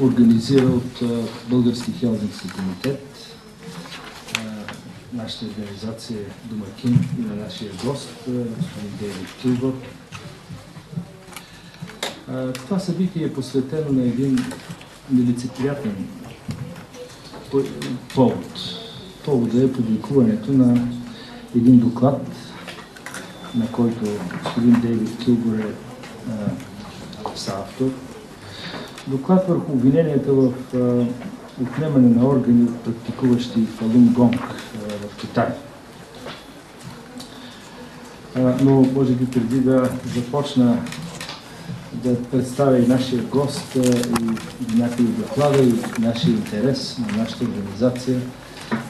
организира от Български хелзинкски комитет. Нашата организация е домакин и на нашия гост, господин Дейвид Килгор. Това събитие е посветено на един нелицеприятен повод. Поводът е публикуването на един доклад, на който господин Дейвид Килгор е съавтор. Доклад върху обвиненията в отнемане на органи от практикуващи Фалун Гонг в Китай. Но може би преди да започна да представя и нашия гост и някои доклада и нашия интерес на нашата организация,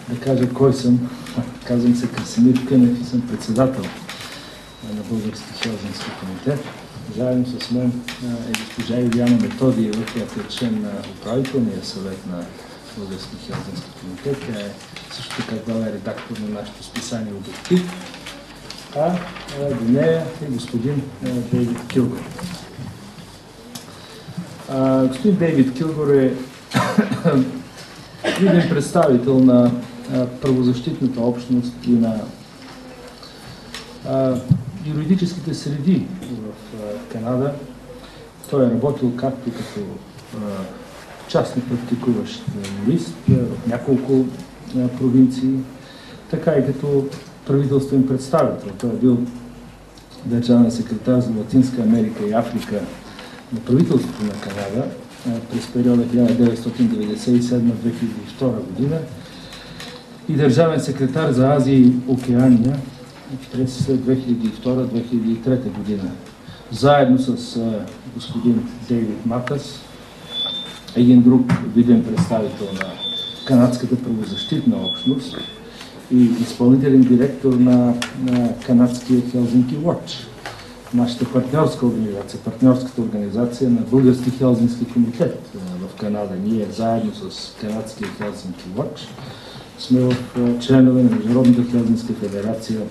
да кажа кой съм. Казвам се Красимир Кънев и съм председател на Български хелзинкски комитет. Заедно с мен е госпожа Илияна Методиева, която е член на управителния съвет на Български хелзинкски комитет. Тя е също така главен редактор на нашето списание Обектив. А до нея е господин Дейвид Килгор. Господин Дейвид Килгор е виден представител на правозащитната общност и на юридическите среди в Канада. Той е работил както като частно практикуващ юрист в няколко провинции, така и като правителствен представител. Той е бил държавен секретар за Латинска Америка и Африка на правителството на Канада през периода 1997-2002 година и държавен секретар за Азия и Океания през 2002-2003 година. Заедно с господин Дейвид Матас, един друг виден представител на канадската правозащитна общност и изпълнителен директор на канадския Helsinki Watch, нашата партньорска организация, партньорската организация на Български хелзинкски комитет в Канада. Ние заедно с канадския Helsinki Watch сме в членове на Международната хелзинкска федерация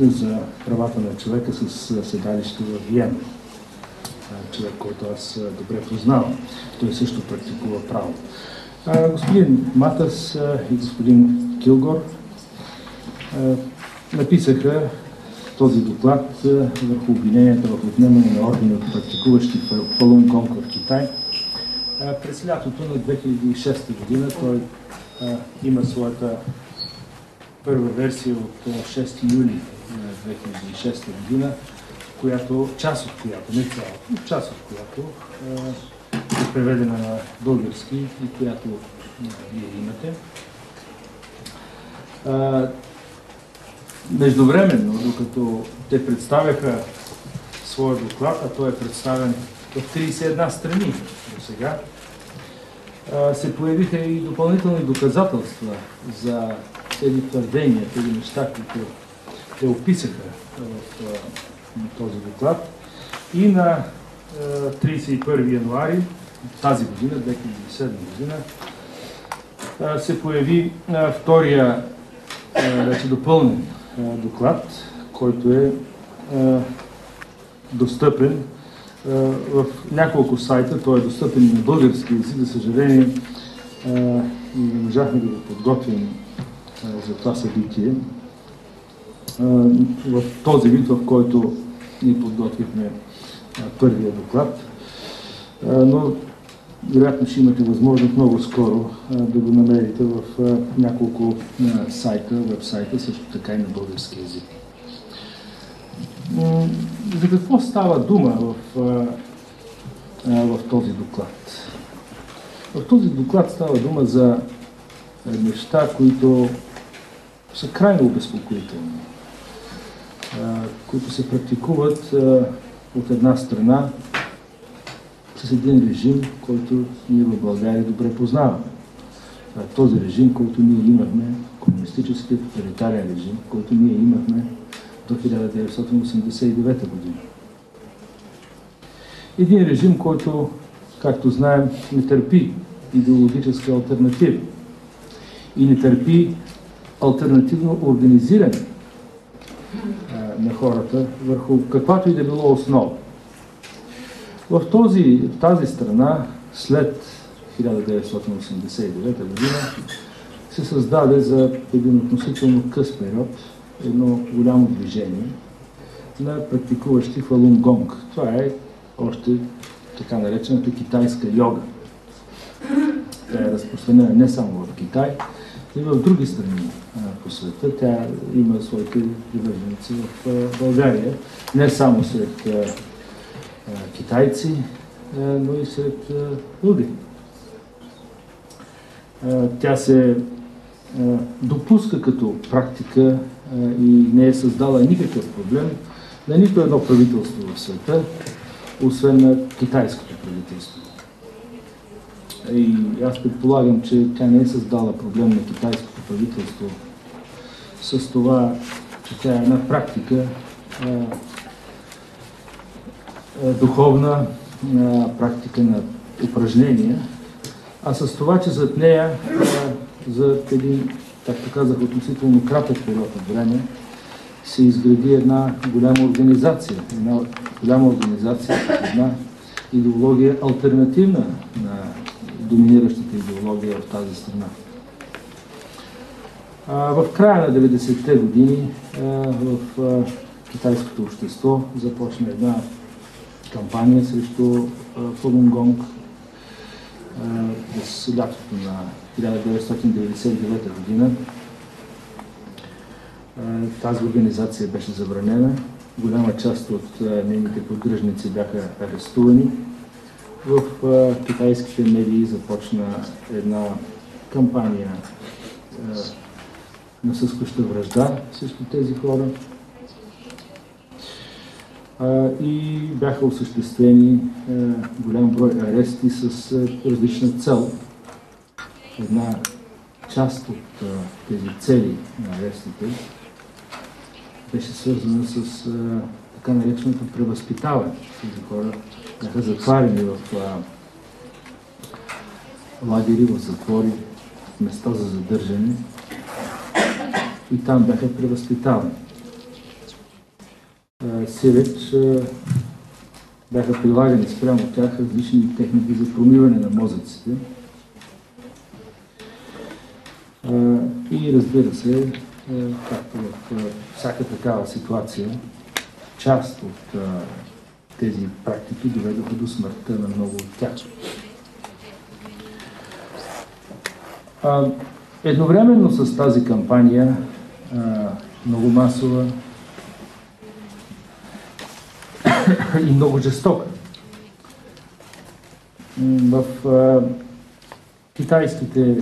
за правата на човека с седалище в Виена. Човек, който аз добре познавам. Той също практикува право. Господин Матас и господин Килгор написаха този доклад върху обвиненията в отнемане на органи от практикуващи Фалун Гонг в Китай. През лятото на 2006 година той има своята първа версия от 6 юли 2006 година, част от която, не цялата, част от която е преведена на български и която вие имате. Междувременно, докато те представяха своя доклад, а той е представен в 31 страни до сега, се появиха и допълнителни доказателства за тези твърдения, тези неща, които те описаха в този доклад. И на 31 януари тази година, 2007 година, се появи втория вече допълнен доклад, който е достъпен в няколко сайта. Той е достъпен и на български език. За съжаление, не можахме да го подготвим за това събитие в този вид, в който ние подготвихме първия доклад. Но вероятно ще имате възможност много скоро да го намерите в няколко сайта, веб-сайта, също така и на български език. За какво става дума в този доклад? В този доклад става дума за неща, които са крайно обезпокоителни, които се практикуват от една страна с един режим, който ние в България добре познаваме. Този режим, който ние имахме, комунистическият тоталитарен режим, който ние имахме до 1989 година. Един режим, който, както знаем, не търпи идеологическа алтернатива и не търпи алтернативно организиране на хората върху каквато и да било основа. В тази страна, след 1989 година се създаде за един относително къс период едно голямо движение на практикуващи Фалун Гонг. Това е още така наречената китайска йога. Тя е разпространена не само в Китай, но и в други страни по света. Тя има своите привърженици в България, не само сред китайци, но и сред други. Тя се допуска като практика и не е създала никакъв проблем на нито едно правителство в света, освен на китайското правителство. И аз предполагам, че тя не е създала проблем на китайското правителство с това, че тя е една практика, духовна практика на упражнения, а с това, че зад нея, за един, както казах, относително кратък период от време, се изгради една голяма организация, една идеология, алтернативна на доминиращата идеология в тази страна. В края на 90-те години в китайското общество започна една кампания срещу Фалун Гонг. През лятото на 1999 година тази организация беше забранена. Голяма част от нейните поддръжници бяха арестувани. В китайските медии започна една кампания насъскваща вражда срещу тези хора и бяха осъществени голям брой арести с различна цел. Една част от тези цели на арестите беше свързана с така нареченото превъзпитаване. Тези хора бяха затварени в лагери, в затвори, в места за задържане и там бяха превъзпитавани. Сиреч бяха прилагани спрямо тях различни техники за промиване на мозъците. И разбира се, както в всяка такава ситуация, част от тези практики доведоха до смъртта на много от тях. Едновременно с тази кампания, много масова и много жестока, в китайските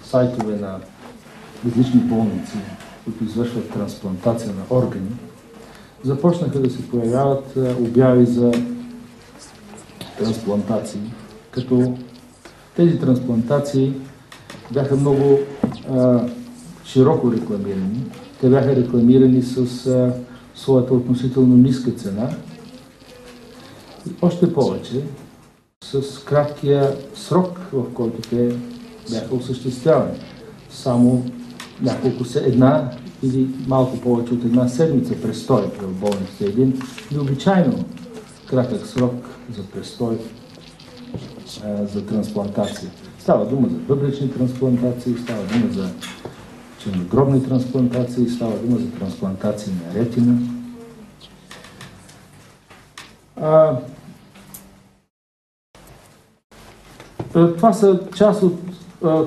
сайтове на различни болници, които извършват трансплантация на органи, започнаха да се появяват обяви за трансплантации, като тези трансплантации бяха много широко рекламирани. Те бяха рекламирани с своята относително ниска цена и още повече с краткия срок, в който те бяха осъществявани. Само една или малко повече от една седмица престой в болницата. Един необичайно кратък срок за престой за трансплантация. Става дума за бъбречни трансплантации, става дума за чернодробни трансплантации, става дума за трансплантации на ретина. Това са част от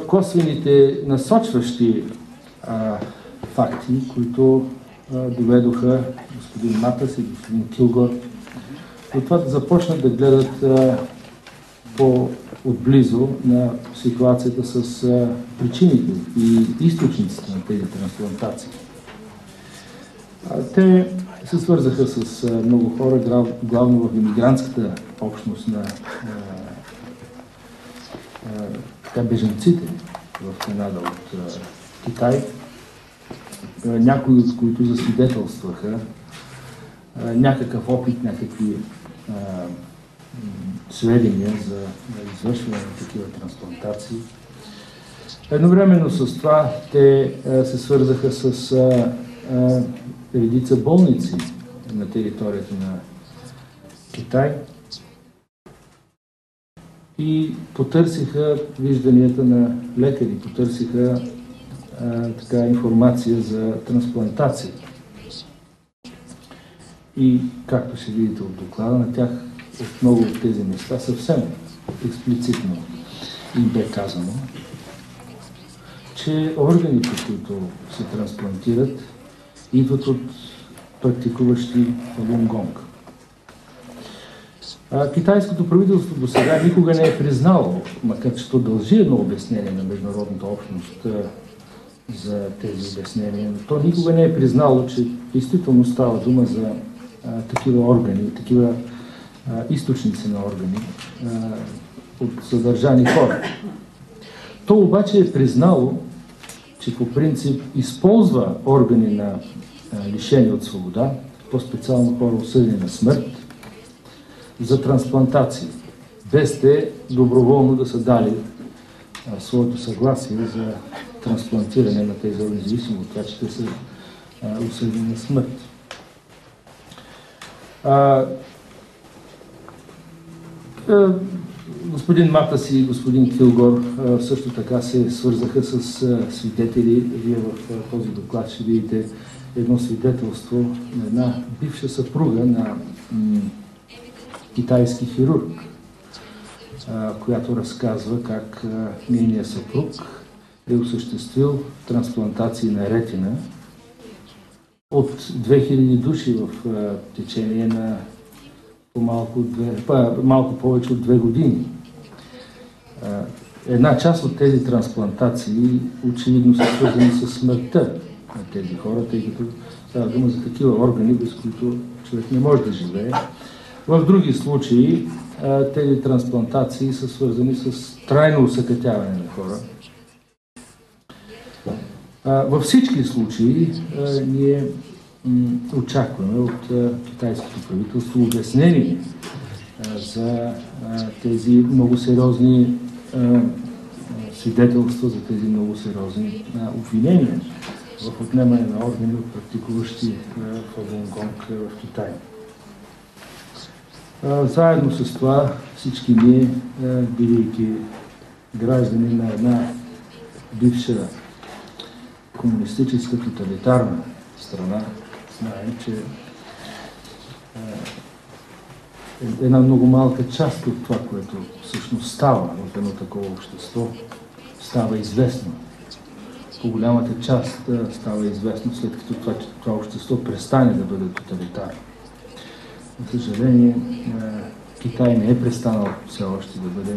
косвените насочващи факти, които доведоха господин Матас и господин Килгор до това да започнат да гледат по-отблизо на ситуацията с причините и източниците на тези трансплантации. Те се свързаха с много хора, главно в имигрантската общност на бежанците в Канада от Китай, някои от които засвидетелстваха някакъв опит, някакви сведения за извършване на такива трансплантации. Едновременно с това те се свързаха с редица болници на територията на Китай и потърсиха вижданията на лекари, потърсиха информация за трансплантация. И, както ще видите от доклада, на тях от много от тези места съвсем експлицитно им бе казано, че органите, които се трансплантират, идват от практикуващи Фалун Гонг. Китайското правителство до сега никога не е признало, макар че то дължи едно обяснение на международната общност за тези обяснения, но то никога не е признало, че действително става дума за такива органи, такива източници на органи от задържани хора. То обаче е признало, че по принцип използва органи на лишени от свобода, по-специално хора осъдени на смърт, за трансплантации, без те доброволно да са дали своето съгласие за трансплантиране на тези органи, независимо от това, че те са осъдени на смърт. Господин Матас и господин Килгор също така се свързаха с свидетели. Вие в този доклад ще видите едно свидетелство на една бивша съпруга на китайски хирург, която разказва как нейният съпруг е осъществил трансплантации на ретина от 2000 души в течение на малко повече от 2 години. Една част от тези трансплантации очевидно са свързани с смъртта на тези хора, тъй като става дума за такива органи, без които човек не може да живее. В други случаи тези трансплантации са свързани с трайно усъкътяване на хора. Във всички случаи ние очакваме от китайското правителство обяснение за тези много сериозни свидетелства, за тези много сериозни обвинения в отнемане на органи от практикуващи Фалун Гонг в Китай. Заедно с това всички ние, бидейки граждани на една бивша комунистическа тоталитарна страна, знаем, че една много малка част от това, което всъщност става в едно такова общество, става известно. По-голямата част става известно, след като това общество престане да бъде тоталитарно. За съжаление, Китай не е престанал все още да бъде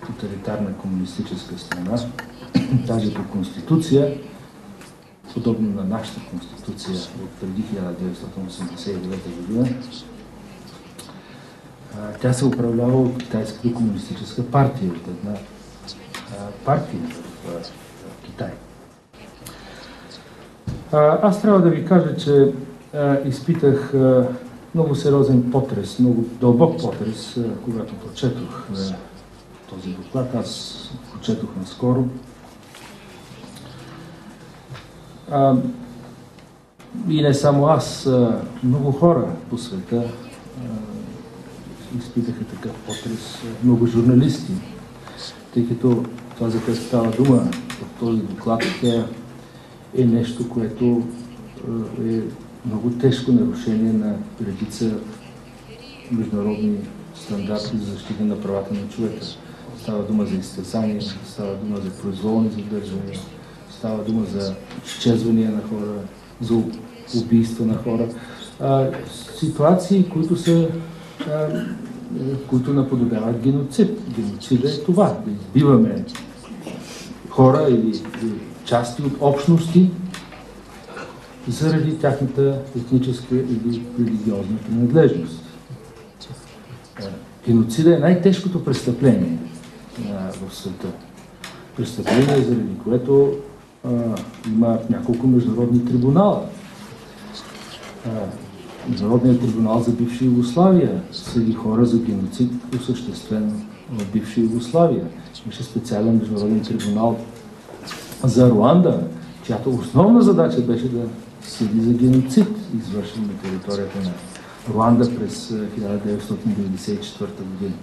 тоталитарна комунистическа страна. Даже по конституция, подобно на нашата конституция от преди 1989 година, тя се управлява от Китайската комунистическа партия, от една партия в Китай. Аз трябва да ви кажа, че изпитах много сериозен потрес, много дълбок потрес, когато прочетох този доклад. Аз прочетох наскоро. И не само аз, много хора по света изпитаха такъв потрес, много журналисти, тъй като това, за което става дума в този доклад, е нещо, което е много тежко нарушение на редица международни стандарти за защита на правата на човека. Става дума за изтезания, става дума за произволни задържания, става дума за изчезвания на хора, за убийства на хора. Ситуации, които наподобяват геноцид. Геноцид е това, да избиваме хора или части от общности заради тяхната етническа или религиозна принадлежност. Геноцидът е най-тежкото престъпление в света. Престъпление, заради което има няколко международни трибунала. Международният трибунал за бивша Югославия съди хора за геноцид, осъществен в бивша Югославия. Имаше специален международен трибунал за Руанда, чиято основна задача беше да съди за геноцид, извършен на територията на Руанда през 1994 година.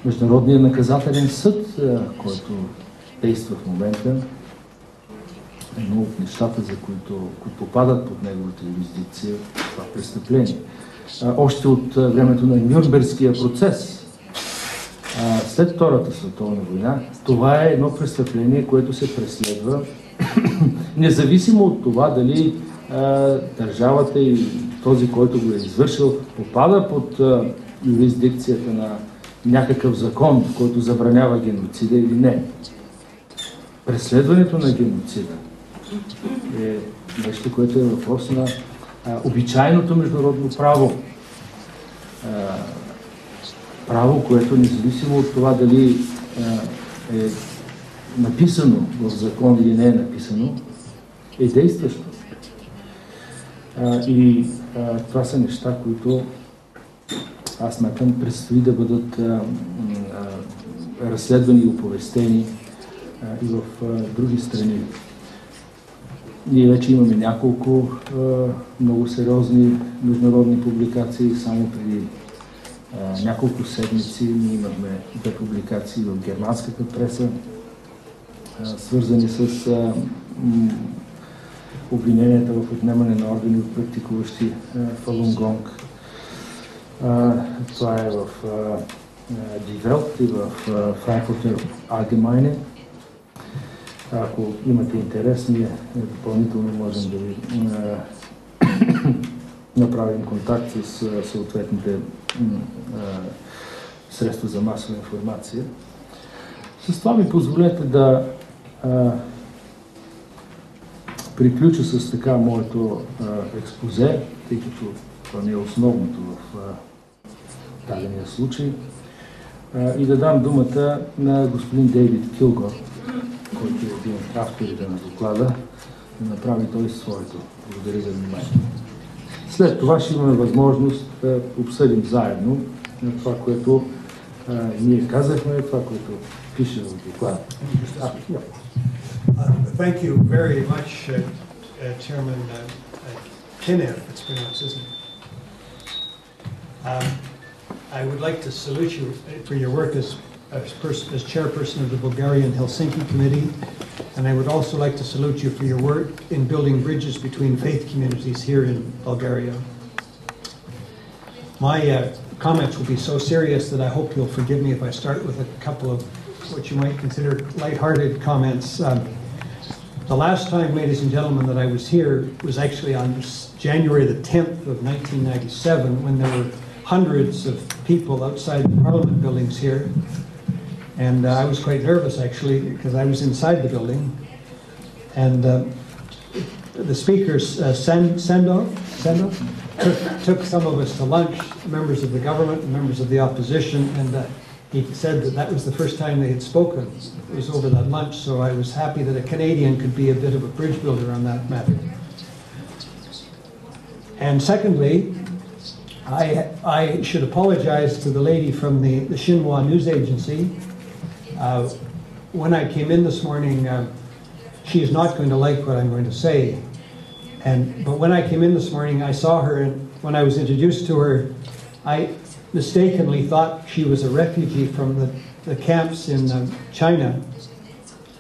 Международният наказателен съд, който действа в момента, едно от нещата, за които попадат под неговата юрисдикция, това престъпление. Още от времето на Нюрнбергския процес, след Втората световна война, това е едно престъпление, което се преследва независимо от това дали държавата и този, който го е извършил, попада под юрисдикцията на някакъв закон, който забранява геноцида или не. Преследването на геноцида е нещо, което е въпрос на обичайното международно право. Право, което независимо от това дали е написано в закон или не е написано, е действащо. Това са неща, които аз смятам предстои да бъдат разследвани и оповестени и в други страни. Ние вече имаме няколко много сериозни международни публикации. Само преди няколко седмици ние имахме 2 публикации в германската преса, свързани с обвиненията в отнемане на органи от практикуващи Фалун Гонг. Това е в Die Welt и в Frankfurter Allgemeine. Ако имате интерес, ние допълнително можем да ви направим контакт с съответните средства за масова информация. С това ми позволете да приключа с така моето експозе, тъй като това не е основното в дадения случай, и да дам думата на господин Дейвид Килгор, който е един от авторите на доклада, да направи той своето. Благодаря за вниманието. След това ще имаме възможност да обсъдим заедно на това, което ние казахме, това, което пише в доклада. Thank you very much, Chairman Kinev, it's pronounced, isn't it? I would like to salute you for your work as chairperson of the Bulgarian Helsinki Committee, and I would also like to salute you for your work in building bridges between faith communities here in Bulgaria. My comments will be so serious that I hope you'll forgive me if I start with a couple of what you might consider lighthearted comments. The last time, ladies and gentlemen, that I was here was actually on January the 10th of 1997, when there were hundreds of people outside the Parliament buildings here. And I was quite nervous, actually, because I was inside the building. And the speakers, Sendov took some of us to lunch, members of the government and members of the opposition, and he said that that was the first time they had spoken. It was over that lunch, so I was happy that a Canadian could be a bit of a bridge builder on that matter. And secondly, I should apologize to the lady from the Xinhua news agency. When I came in this morning, she is not going to like what I'm going to say. But when I came in this morning, I saw her, and when I was introduced to her, I mistakenly thought she was a refugee from the camps in China.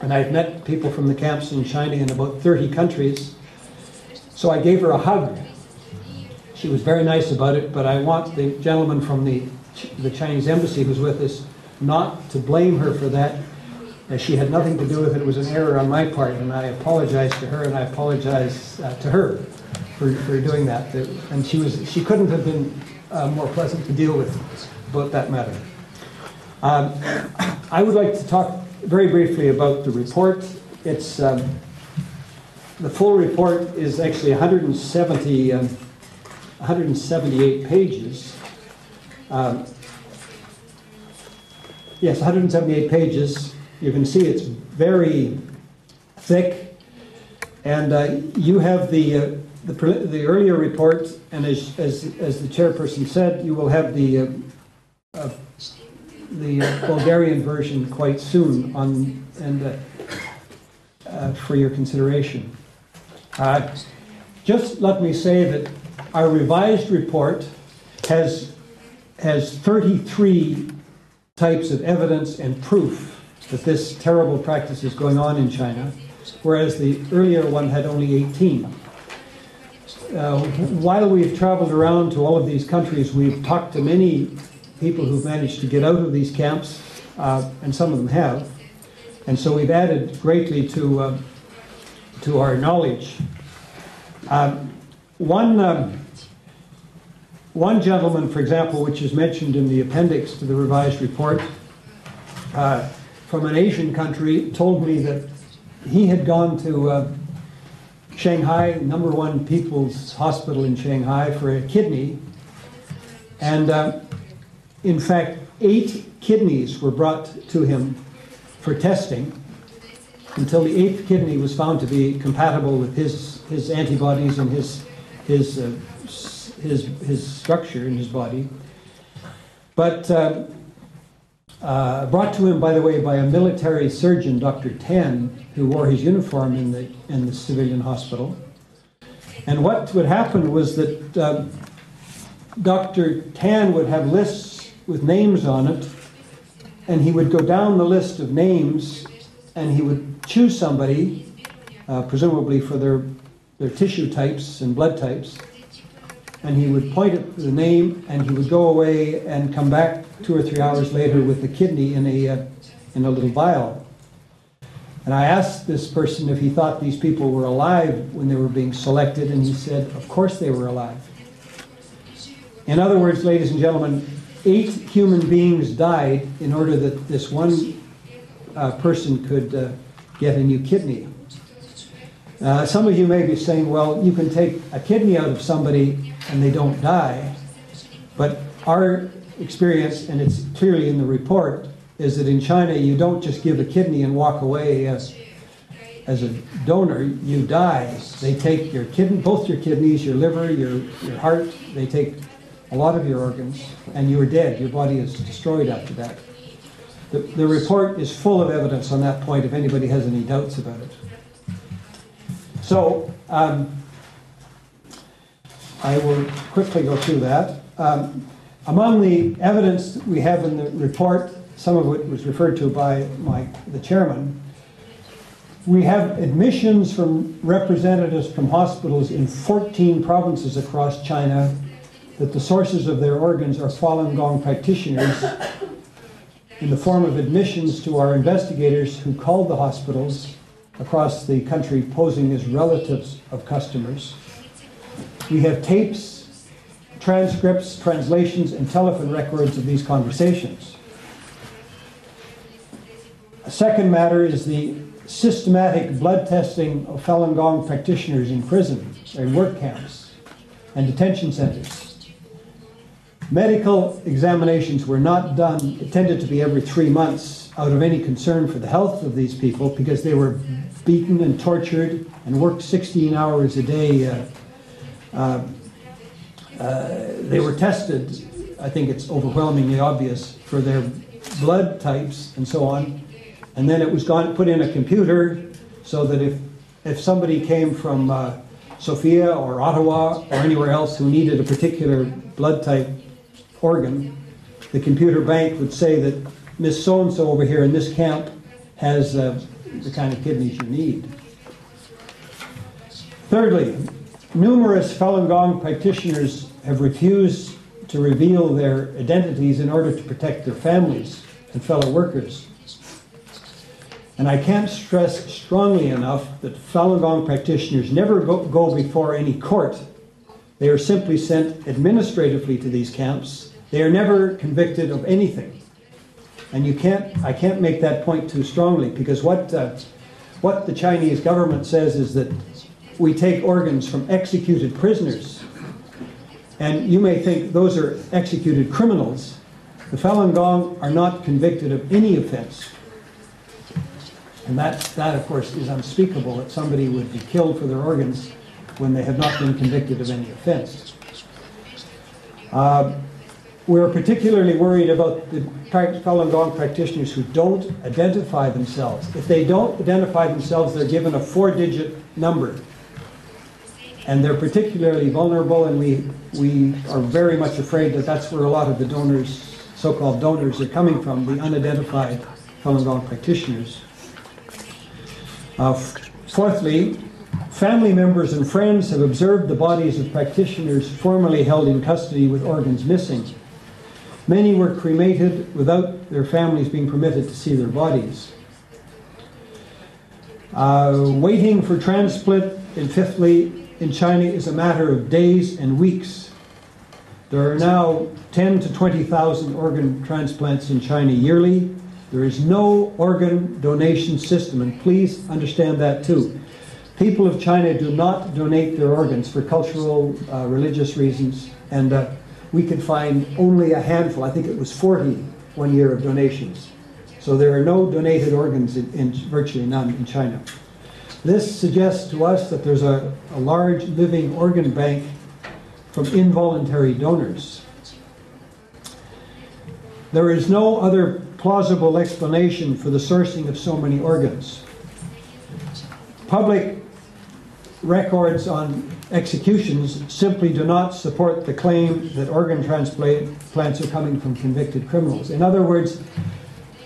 And I've met people from the camps in China in about 30 countries. So I gave her a hug. She was very nice about it, but I want the gentleman from the Chinese embassy who's with us not to blame her for that. She had nothing to do with it. It was an error on my part, and I apologize to her, and I apologize to her for doing that. And she couldn't have been more pleasant to deal with about that matter. I would like to talk very briefly about the report. It's the full report is actually 178 pages. Yes, 178 pages. You can see it's very thick, and you have the earlier report, and as the chairperson said, you will have the Bulgarian version quite soon for your consideration. Just let me say that our revised report has 33 types of evidence and proof that this terrible practice is going on in China, whereas the earlier one had only 18. While we've traveled around to all of these countries, we've talked to many people who've managed to get out of these camps, and some of them have. And so we've added greatly to our knowledge. One gentleman, for example, which is mentioned in the appendix to the revised report, from an Asian country, told me that he had gone to Shanghai, #1 People's Hospital in Shanghai, for a kidney. And in fact, 8 kidneys were brought to him for testing until the 8th kidney was found to be compatible with his antibodies and his structure in his body. But brought to him, by the way, by a military surgeon, Dr. Tan, who wore his uniform in the civilian hospital. And what would happen was that Dr. Tan would have lists with names on it, and he would go down the list of names, and he would choose somebody, presumably for their tissue types and blood types, and he would point at the name, and he would go away and come back 2 or 3 hours later with the kidney in a little vial. And I asked this person if he thought these people were alive when they were being selected, and he said, of course they were alive. In other words, ladies and gentlemen, 8 human beings died in order that this one person could get a new kidney. Some of you may be saying, well, you can take a kidney out of somebody and they don't die. But our experience, and it's clearly in the report, is that in China you don't just give a kidney and walk away as a donor. You die. They take your both your kidneys, your liver, your heart. They take a lot of your organs, and you're dead. Your body is destroyed after that. The report is full of evidence on that point if anybody has any doubts about it. So, I will quickly go through that. Among the evidence that we have in the report, some of it was referred to by the chairman, we have admissions from representatives from hospitals in 14 provinces across China that the sources of their organs are Falun Gong practitioners, in the form of admissions to our investigators who called the hospitals across the country posing as relatives of customers. We have tapes, transcripts, translations, and telephone records of these conversations. A second matter is the systematic blood testing of Falun Gong practitioners in prison, in work camps, and detention centers. Medical examinations were not done. It tended to be every 3 months out of any concern for the health of these people, because they were beaten and tortured and worked 16 hours a day. They were tested, I think it's overwhelmingly obvious, for their blood types and so on. And then it was put in a computer so that if somebody came from Sofia or Ottawa or anywhere else who needed a particular blood type organ, the computer bank would say that Miss So-and-so over here in this camp has the kind of kidneys you need. Thirdly, numerous Falun Gong practitioners have refused to reveal their identities in order to protect their families and fellow workers. And I can't stress strongly enough that Falun Gong practitioners never go before any court. They are simply sent administratively to these camps. They are never convicted of anything. And I can't make that point too strongly, because what the Chinese government says is that we take organs from executed prisoners. And you may think those are executed criminals. The Falun Gong are not convicted of any offense. And that of course, is unspeakable, that somebody would be killed for their organs when they have not been convicted of any offense. We're particularly worried about the Falun Gong practitioners who don't identify themselves. If they don't identify themselves, they're given a 4-digit number. And they're particularly vulnerable, and we are very much afraid that that's where a lot of the donors, so-called donors, are coming from, the unidentified Falun Gong practitioners. Fourthly, family members and friends have observed the bodies of practitioners formerly held in custody with organs missing. Many were cremated without their families being permitted to see their bodies. Waiting for transplant, and fifthly, in China is a matter of days and weeks. There are now 10 to 20,000 organ transplants in China yearly. There is no organ donation system, and please understand that too. People of China do not donate their organs for cultural, religious reasons, and we could find only a handful, I think it was 40 one year of donations. So there are no donated organs in virtually none in China. This suggests to us that there's a large living organ bank from involuntary donors. There is no other plausible explanation for the sourcing of so many organs. Public records on executions simply do not support the claim that organ transplants are coming from convicted criminals. In other words,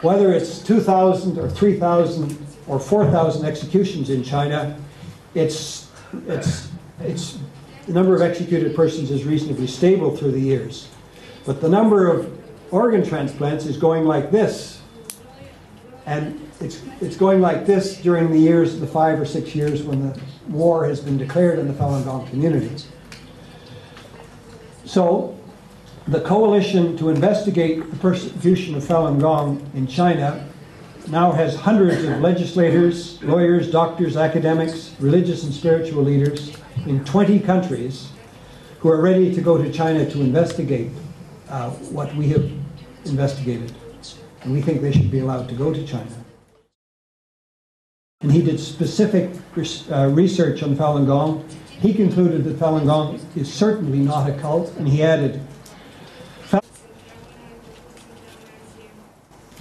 whether it's 2,000 or 3,000 or 4,000 executions in China, the number of executed persons is reasonably stable through the years. But the number of organ transplants is going like this. And it's going like this during the years, the 5 or 6 years when the war has been declared in the Falun Gong community. So the coalition to investigate the persecution of Falun Gong in China now has hundreds of legislators, lawyers, doctors, academics, religious and spiritual leaders in 20 countries who are ready to go to China to investigate what we have investigated. And we think they should be allowed to go to China. And he did specific research on Falun Gong. He concluded that Falun Gong is certainly not a cult, and he added,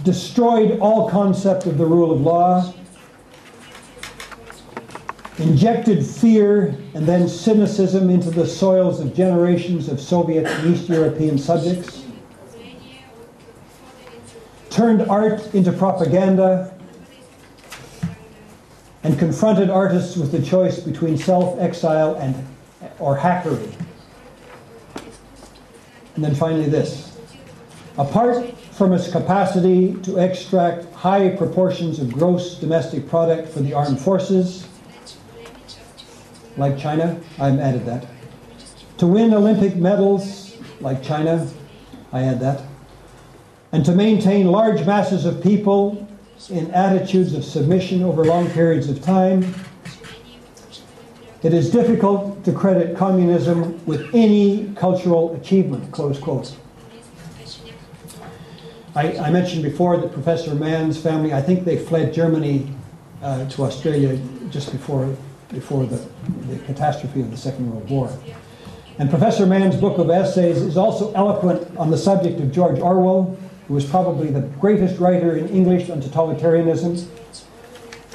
destroyed all concept of the rule of law, injected fear and then cynicism into the soils of generations of Soviet and East European subjects, turned art into propaganda, and confronted artists with the choice between self-exile or hackery. And then finally this. Apart from its capacity to extract high proportions of gross domestic product for the armed forces, like China, I've added that. To win Olympic medals, like China, I add that. And to maintain large masses of people in attitudes of submission over long periods of time, it is difficult to credit communism with any cultural achievement, close quote. I mentioned before that Professor Mann's family, I think they fled Germany to Australia just before the catastrophe of the Second World War. And Professor Mann's book of essays is also eloquent on the subject of George Orwell, who was probably the greatest writer in English on totalitarianism.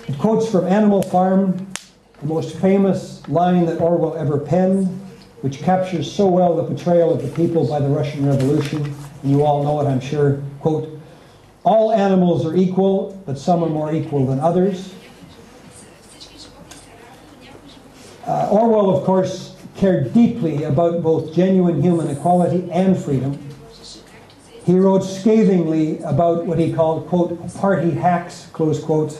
It quotes from Animal Farm, the most famous line that Orwell ever penned, which captures so well the portrayal of the people by the Russian Revolution. And you all know it, I'm sure. Quote, all animals are equal, but some are more equal than others. Orwell, of course, cared deeply about both genuine human equality and freedom. He wrote scathingly about what he called, quote, party hacks, close quote,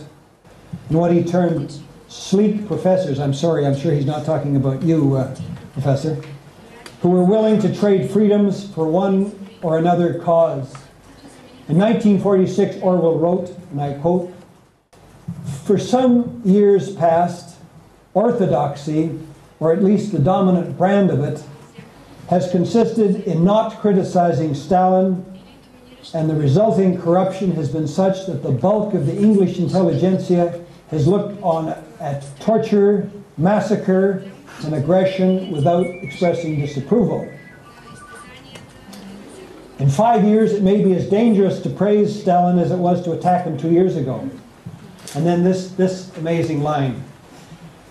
and what he termed sleek professors. I'm sorry, I'm sure he's not talking about you, Professor, who were willing to trade freedoms for one or another cause. In 1946, Orwell wrote, and I quote, for some years past, orthodoxy, or at least the dominant brand of it, has consisted in not criticizing Stalin, and the resulting corruption has been such that the bulk of the English intelligentsia has looked on at torture, massacre, and aggression without expressing disapproval. In 5 years, it may be as dangerous to praise Stalin as it was to attack him 2 years ago. And then this amazing line.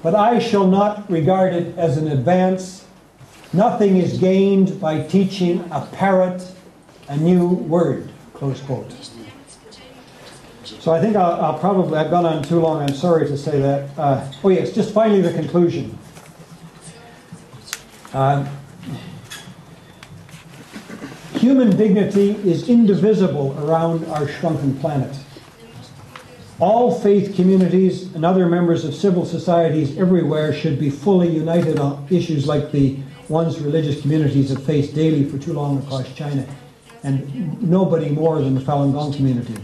but I shall not regard it as an advance. Nothing is gained by teaching a parrot a new word, close quote. So I think I've gone on too long, I'm sorry to say that. Oh yes, just finally the conclusion. Human dignity is indivisible around our shrunken planet. All faith communities and other members of civil societies everywhere should be fully united on issues like the ones religious communities have faced daily for too long across China, and nobody more than the Falun Gong community.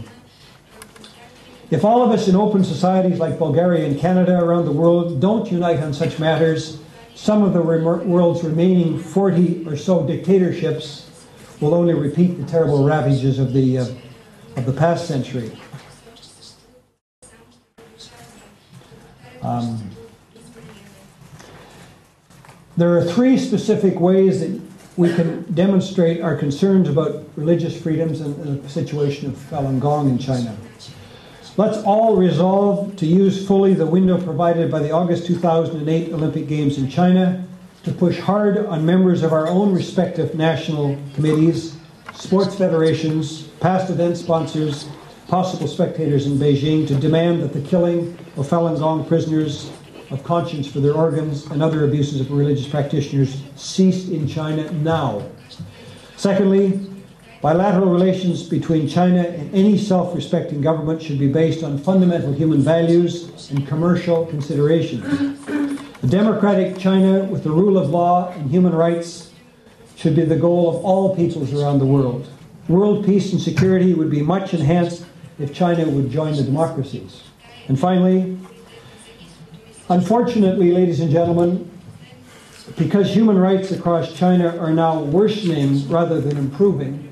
If all of us in open societies like Bulgaria and Canada around the world don't unite on such matters, some of the world's remaining 40 or so dictatorships will only repeat the terrible ravages of the past century. There are three specific ways that we can demonstrate our concerns about religious freedoms and the situation of Falun Gong in China. Let's all resolve to use fully the window provided by the August 2008 Olympic Games in China to push hard on members of our own respective national committees, sports federations, past event sponsors, possible spectators in Beijing to demand that the killing of Falun Gong prisoners of conscience for their organs and other abuses of religious practitioners cease in China now. Secondly, bilateral relations between China and any self-respecting government should be based on fundamental human values and commercial considerations. A democratic China with the rule of law and human rights should be the goal of all peoples around the world. World peace and security would be much enhanced if China would join the democracies. And finally, unfortunately, ladies and gentlemen, because human rights across China are now worsening rather than improving,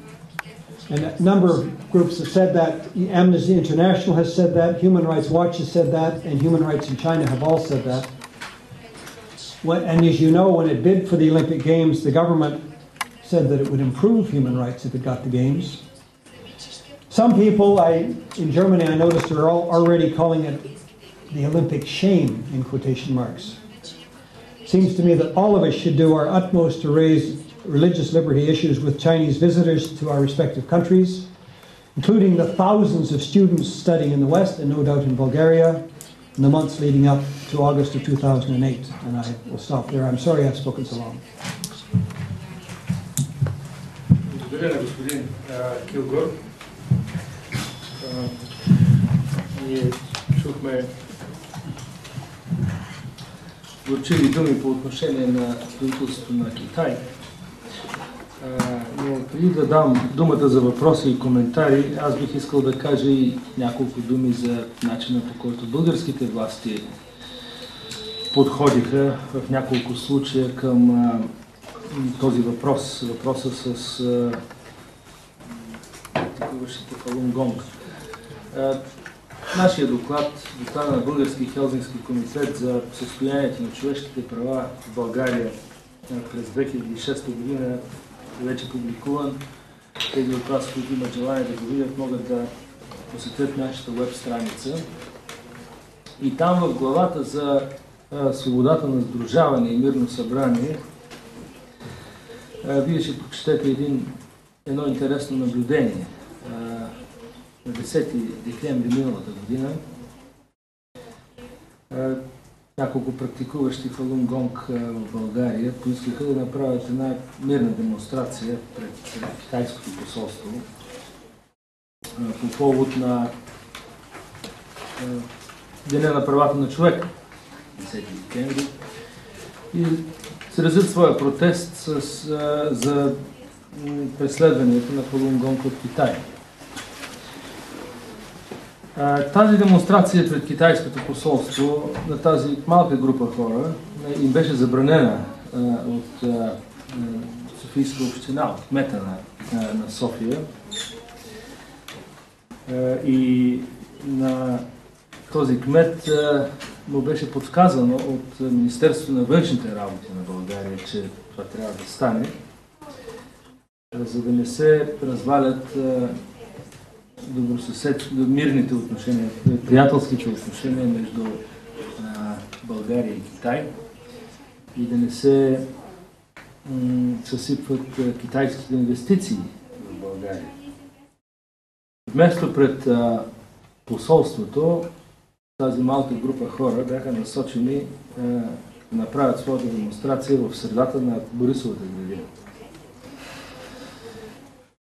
and a number of groups have said that, Amnesty International has said that, Human Rights Watch has said that, and Human Rights in China have all said that. And as you know, when it bid for the Olympic Games, the government said that it would improve human rights if it got the Games. Some people in Germany, I noticed, are already calling it the Olympic shame, in quotation marks. It seems to me that all of us should do our utmost to raise religious liberty issues with Chinese visitors to our respective countries, including the thousands of students studying in the West and no doubt in Bulgaria in the months leading up to August of 2008. And I will stop there. I'm sorry I've spoken so long. Благодаря на господин Килгор. Ние чухме горчиви думи по отношение на правителството на Китай. Но преди да дам думата за въпроси и коментари, аз бих искал да кажа и няколко думи за начина, по който българските власти подходиха в няколко случая към този въпрос. Въпроса с практикуващите Фалун Гонг. Нашия доклада на Български Хелзински комитет за състоянието на човешките права в България през 2006 година е вече публикуван. Тези от вас, които имат желание да го видят, могат да посетят нашата веб страница. И там в главата за свободата на сдружаване и мирно събрание вие ще прочетете едно интересно наблюдение. На 10 декември миналата година няколко практикуващи Фалун Гонг в България поискаха да направят една мирна демонстрация пред китайското посолство по повод на Деня на правата на човека, 10 декември, и изразят своя протест за преследването на Фалун Гонг от Китай. Тази демонстрация пред китайското посолство на тази малка група хора им беше забранена от Софийска община, от кмета на София. И на този кмет му беше подсказано от Министерството на външните работи на България, че това трябва да стане, за да не се развалят мирните отношения, приятелските отношения между България и Китай и да не се съсипват китайските инвестиции в България. Вместо пред посолството, тази малка група хора бяха насочени да направят своята демонстрация в средата на Борисовата градина.